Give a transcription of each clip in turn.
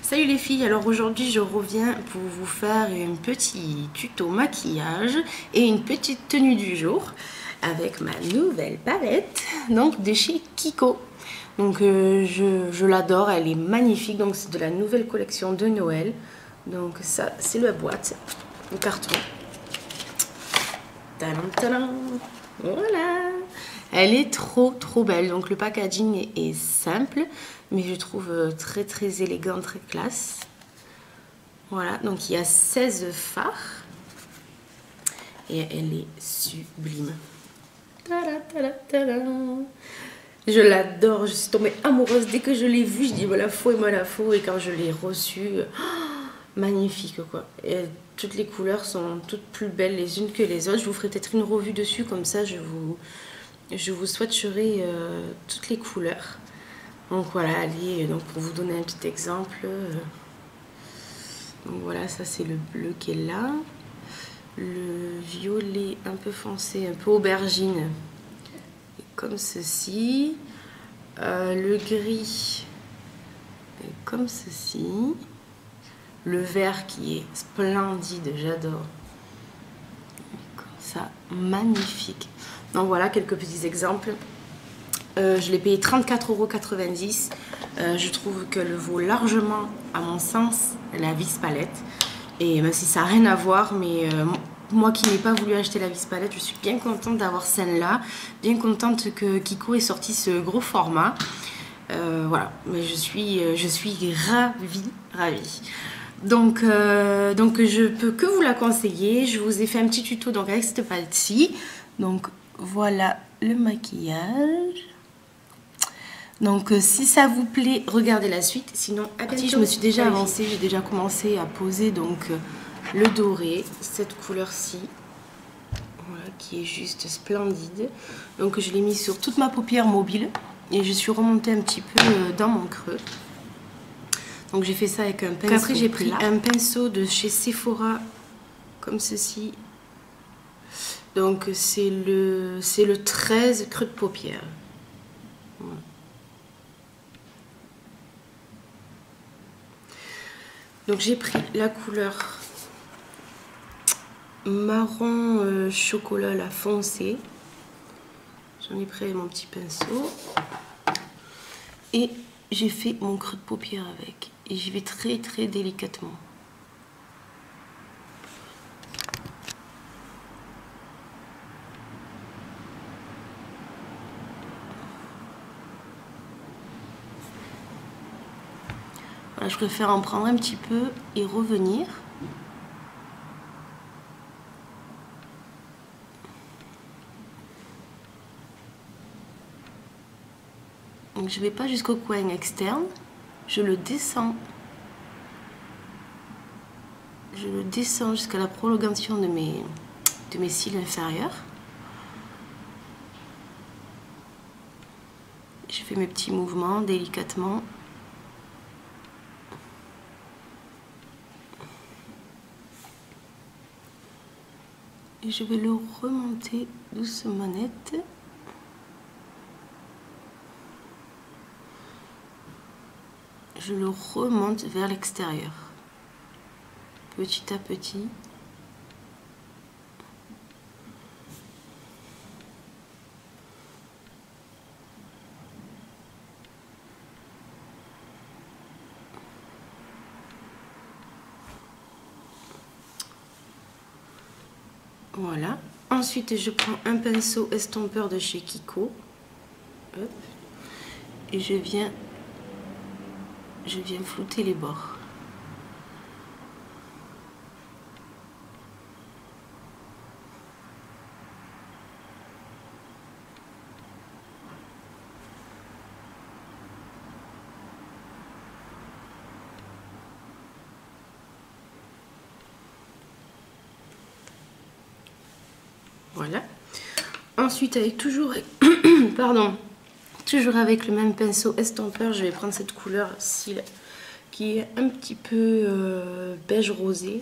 Salut les filles, alors aujourd'hui je reviens pour vous faire un petit tuto maquillage et une petite tenue du jour avec ma nouvelle palette donc de chez Kiko. Donc je l'adore, elle est magnifique, donc c'est de la nouvelle collection de Noël. Donc ça c'est la boîte, le carton. Tadam, tadam. Voilà, elle est trop belle, donc le packaging est simple mais je trouve très élégant, très classe. Voilà, donc il y a 16 fards et elle est sublime. Tada, tada, tada. Je l'adore, je suis tombée amoureuse dès que je l'ai vue. Je dis voilà, faut et moi la faut, et quand je l'ai reçue, magnifique quoi. Et toutes les couleurs sont toutes plus belles les unes que les autres. Je vous ferai peut-être une revue dessus, comme ça je vous swatcherai toutes les couleurs. Donc voilà, allez, donc pour vous donner un petit exemple, donc voilà, ça c'est le bleu qui est là, le violet un peu foncé, un peu aubergine, comme ceci, le gris comme ceci, le vert qui est splendide, j'adore, comme ça, magnifique. Donc voilà quelques petits exemples. Je l'ai payé 34,90 €. Je trouve qu'elle vaut largement, à mon sens, la Vis Palette. Et même si ça n'a rien à voir, mais moi qui n'ai pas voulu acheter la Vis Palette, je suis bien contente d'avoir celle-là. Bien contente que Kiko ait sorti ce gros format. Voilà, mais je suis ravie. Donc je peux que vous la conseiller. Je vous ai fait un petit tuto donc avec cette palette-ci. Donc voilà le maquillage. Donc si ça vous plaît, regardez la suite. Sinon, à bientôt. Je me suis déjà avancée, j'ai déjà commencé à poser donc le doré, cette couleur-ci, voilà, qui est juste splendide. Donc je l'ai mis sur toute ma paupière mobile et je suis remontée un petit peu dans mon creux. Donc j'ai fait ça avec un pinceau. Après j'ai pris un pinceau de chez Sephora comme ceci. Donc c'est le 13 creux de paupière. Voilà. Donc j'ai pris la couleur marron chocolat là, foncé. J'en ai pris mon petit pinceau. Et j'ai fait mon creux de paupière avec. Et j'y vais très délicatement. Voilà, je préfère en prendre un petit peu et revenir. Donc je ne vais pas jusqu'au coin externe, je le descends. Je le descends jusqu'à la prolongation de mes cils inférieurs. Je fais mes petits mouvements délicatement. Et je vais le remonter doucement net. Je le remonte vers l'extérieur, petit à petit. Voilà. Ensuite, je prends un pinceau estompeur de chez Kiko. Hop. Et je viens flouter les bords. Voilà. Ensuite, avec toujours avec le même pinceau estompeur, je vais prendre cette couleur-ci qui est un petit peu beige rosé.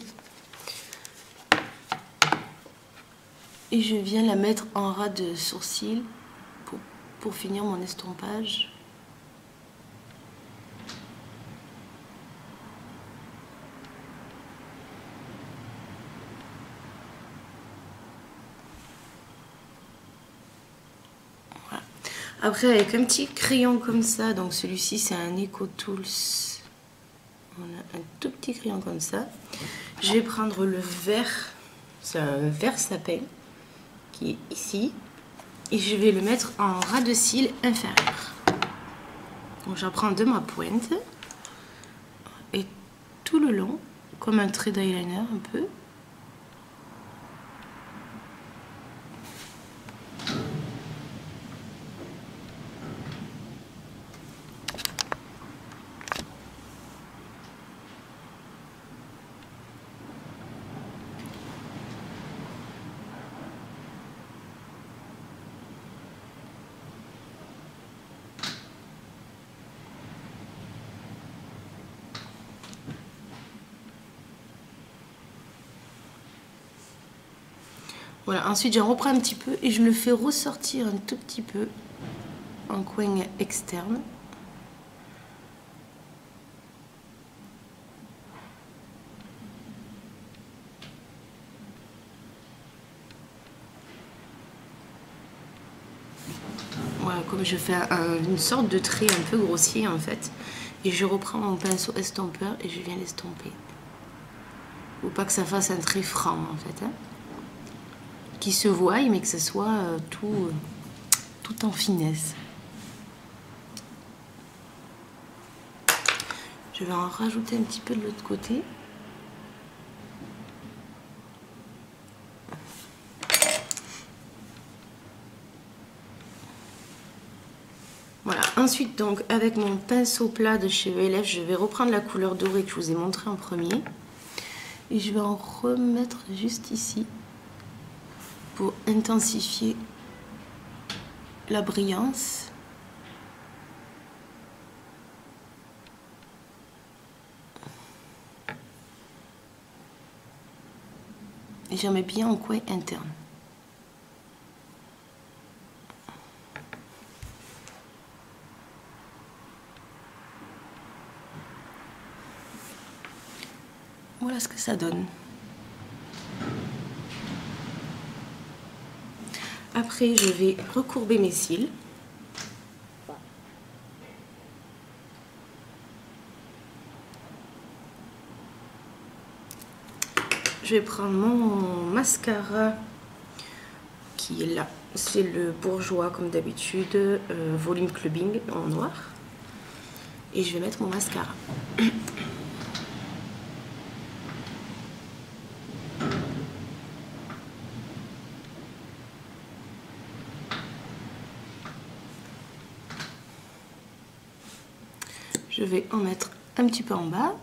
Et je viens la mettre en ras de sourcil pour finir mon estompage. Après, avec un petit crayon comme ça, donc celui-ci c'est un EcoTools. On a un tout petit crayon comme ça. Je vais prendre le vert, c'est un vert sapin qui est ici. Et je vais le mettre en ras de cils inférieur. Donc j'en prends de ma pointe. Et tout le long, comme un trait d'eyeliner un peu. Voilà, ensuite j'en reprends un petit peu et je le fais ressortir un tout petit peu en coin externe. Voilà, comme je fais une sorte de trait un peu grossier en fait. Et je reprends mon pinceau estompeur et je viens l'estomper. Faut pas que ça fasse un trait franc en fait. Hein. Qui se voie mais que ce soit tout en finesse. Je vais en rajouter un petit peu de l'autre côté. Voilà, ensuite donc avec mon pinceau plat de chez ELF, je vais reprendre la couleur dorée que je vous ai montré en premier. Et je vais en remettre juste ici pour intensifier la brillance. Et j'en mets bien en coin interne. Voilà ce que ça donne. Après, je vais recourber mes cils. Je vais prendre mon mascara qui est là. C'est le Bourjois comme d'habitude, Volume Clubbing en noir. Et je vais mettre mon mascara. Je vais en mettre un petit peu en bas.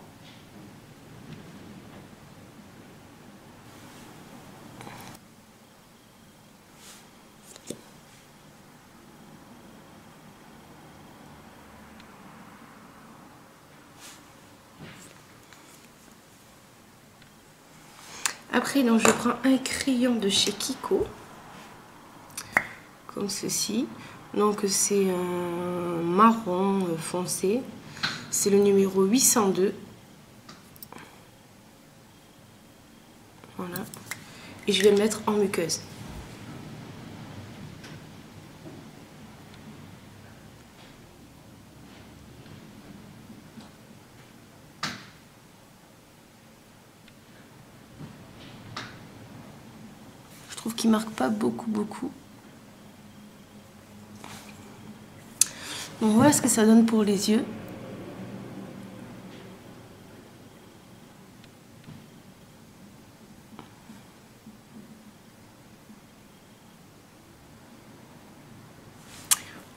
Après, donc, je prends un crayon de chez Kiko, comme ceci. Donc, c'est un marron foncé. C'est le numéro 802. Voilà. Et je vais le mettre en muqueuse. Je trouve qu'il marque pas beaucoup. Donc voilà ce que ça donne pour les yeux.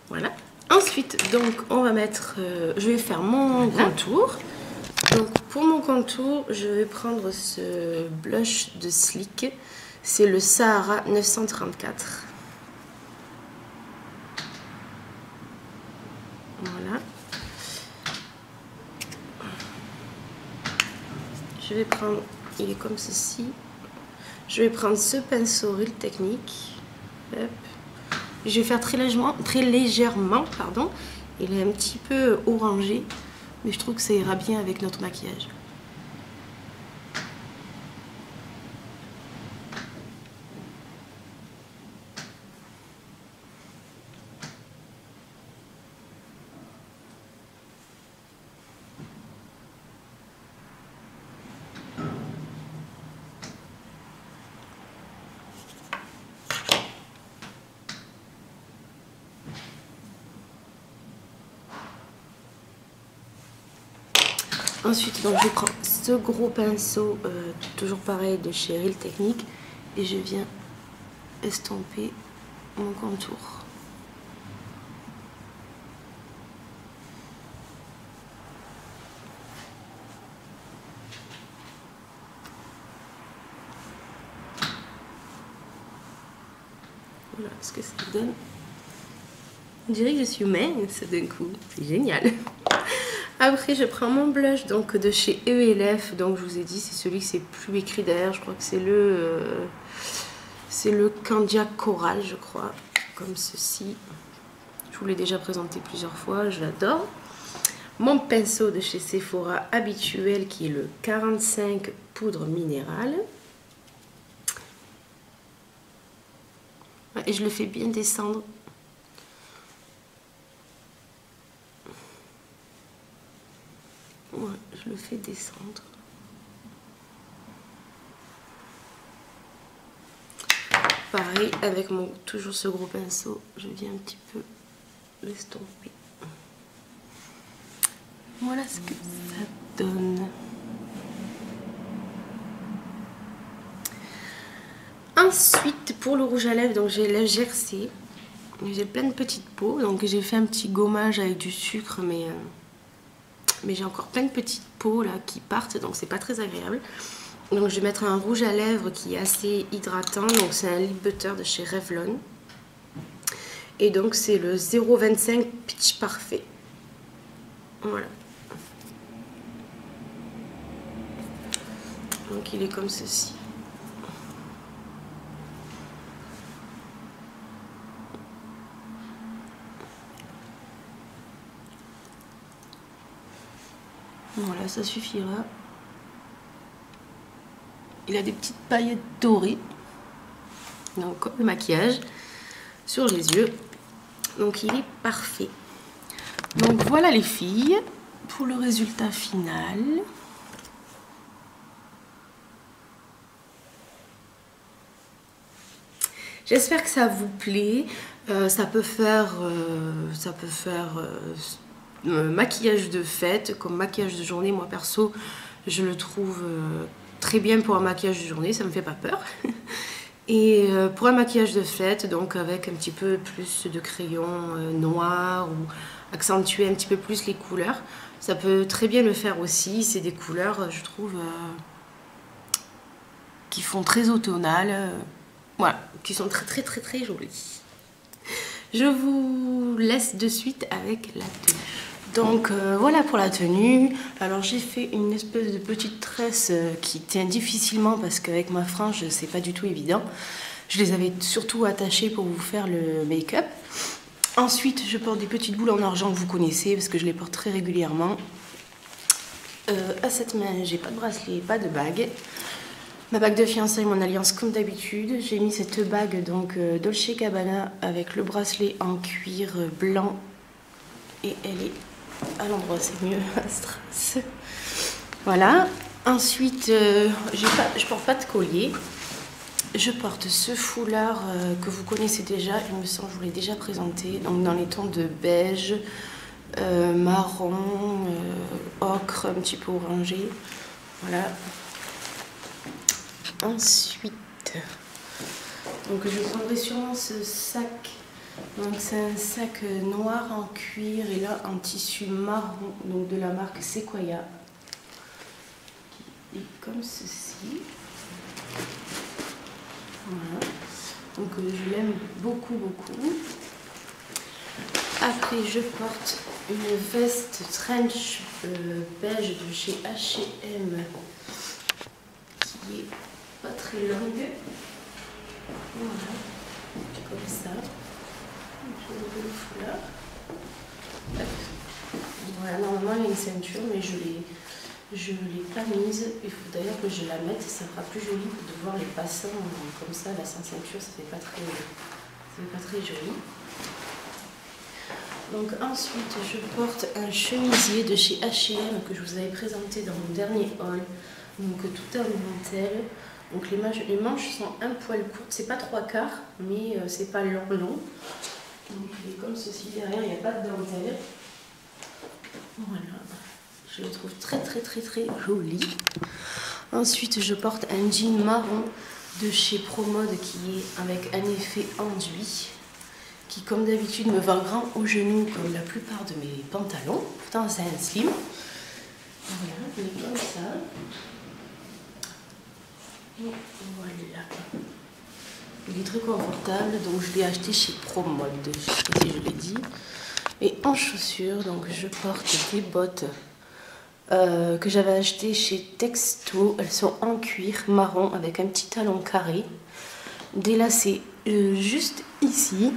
Voilà. Ensuite, donc, on va mettre... je vais faire mon contour. Donc, pour mon contour, je vais prendre ce blush de Sleek. C'est le Sahara 934. Voilà. Je vais prendre... Il est comme ceci. Je vais prendre ce pinceau Real Technique. Hop. Je vais faire très légèrement, pardon. Il est un petit peu orangé, mais je trouve que ça ira bien avec notre maquillage. Ensuite, donc, je prends ce gros pinceau, toujours pareil de chez Real Technique, et je viens estomper mon contour. Voilà ce que ça donne. On dirait que je suis mince d'un coup, c'est génial. Après, je prends mon blush donc de chez ELF. Donc, je vous ai dit, c'est celui qui c'est plus écrit derrière. Je crois que c'est le Candia Coral, je crois, comme ceci. Je vous l'ai déjà présenté plusieurs fois, je l'adore. Mon pinceau de chez Sephora habituel qui est le 45 poudre minérale. Et je le fais bien descendre. Ouais, je le fais descendre. Pareil, avec toujours ce gros pinceau, je viens un petit peu l'estomper. Voilà ce que ça donne. Ensuite, pour le rouge à lèvres, donc j'ai la Jersey. J'ai plein de petites peaux, donc j'ai fait un petit gommage avec du sucre, mais j'ai encore plein de petites peaux là qui partent, donc c'est pas très agréable. Donc je vais mettre un rouge à lèvres qui est assez hydratant, donc c'est un lip butter de chez Revlon. Et donc c'est le 0,25 Pitch Parfait. Voilà. Donc il est comme ceci. Voilà, ça suffira. Il a des petites paillettes dorées. Donc comme le maquillage sur les yeux. Donc il est parfait. Donc voilà les filles pour le résultat final. J'espère que ça vous plaît. Ça peut faire maquillage de fête comme maquillage de journée. Moi perso, je le trouve très bien pour un maquillage de journée. Ça me fait pas peur. Et pour un maquillage de fête, donc avec un petit peu plus de crayon noir ou accentuer un petit peu plus les couleurs, ça peut très bien le faire aussi. C'est des couleurs, je trouve, qui font très automnales, voilà, qui sont très très jolies. Je vous laisse de suite avec la tenue. Donc voilà pour la tenue. Alors j'ai fait une espèce de petite tresse qui tient difficilement parce qu'avec ma frange c'est pas du tout évident. Je les avais surtout attachées pour vous faire le make-up. Ensuite je porte des petites boules en argent que vous connaissez parce que je les porte très régulièrement. À cette main j'ai pas de bracelet, pas de bague. Ma bague de fiançailles, mon alliance comme d'habitude. J'ai mis cette bague donc Dolce & Gabbana avec le bracelet en cuir blanc et elle est à l'endroit, c'est mieux à Strass. Voilà. Ensuite, je porte pas de collier. Je porte ce foulard que vous connaissez déjà, il me semble que je vous l'ai déjà présenté, donc dans les tons de beige, marron, ocre, un petit peu orangé. Voilà. Ensuite, donc je prendrai sûrement ce sac. Donc c'est un sac noir en cuir et là en tissu marron, donc de la marque Sequoia. Et comme ceci. Voilà. Donc je l'aime beaucoup. Après je porte une veste trench beige de chez H&M qui est pas très longue. Voilà, comme ça. Je vais ouvrir le foulard. Voilà, normalement il y a une ceinture, mais je l'ai pas mise. Il faut d'ailleurs que je la mette, ça sera plus joli de voir les passants comme ça, là sans ceinture, ça fait pas très joli. Donc ensuite je porte un chemisier de chez H&M que je vous avais présenté dans mon dernier haul. Donc tout en dentelle. Donc les manches sont un poil courtes, c'est pas 3/4, mais c'est pas long. Donc il est comme ceci derrière, il n'y a pas de dentelle. Voilà, Je le trouve très joli. Ensuite, je porte un jean marron de chez ProMode qui est avec un effet enduit, qui comme d'habitude me va grand au genou comme la plupart de mes pantalons. Pourtant c'est un slim. Voilà, il est comme ça. Voilà. Il est très confortable, donc je l'ai acheté chez ProMode, je sais pas si je l'ai dit. Et en chaussures, donc je porte des bottes que j'avais achetées chez Texto. Elles sont en cuir marron avec un petit talon carré, délacé juste ici.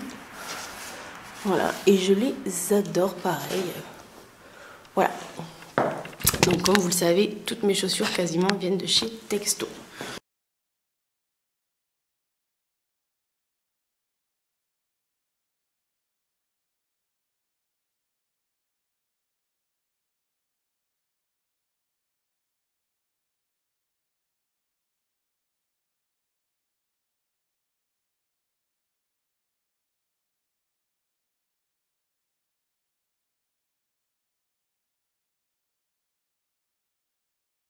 Voilà, et je les adore pareil. Voilà. Donc comme vous le savez, toutes mes chaussures quasiment viennent de chez Texto.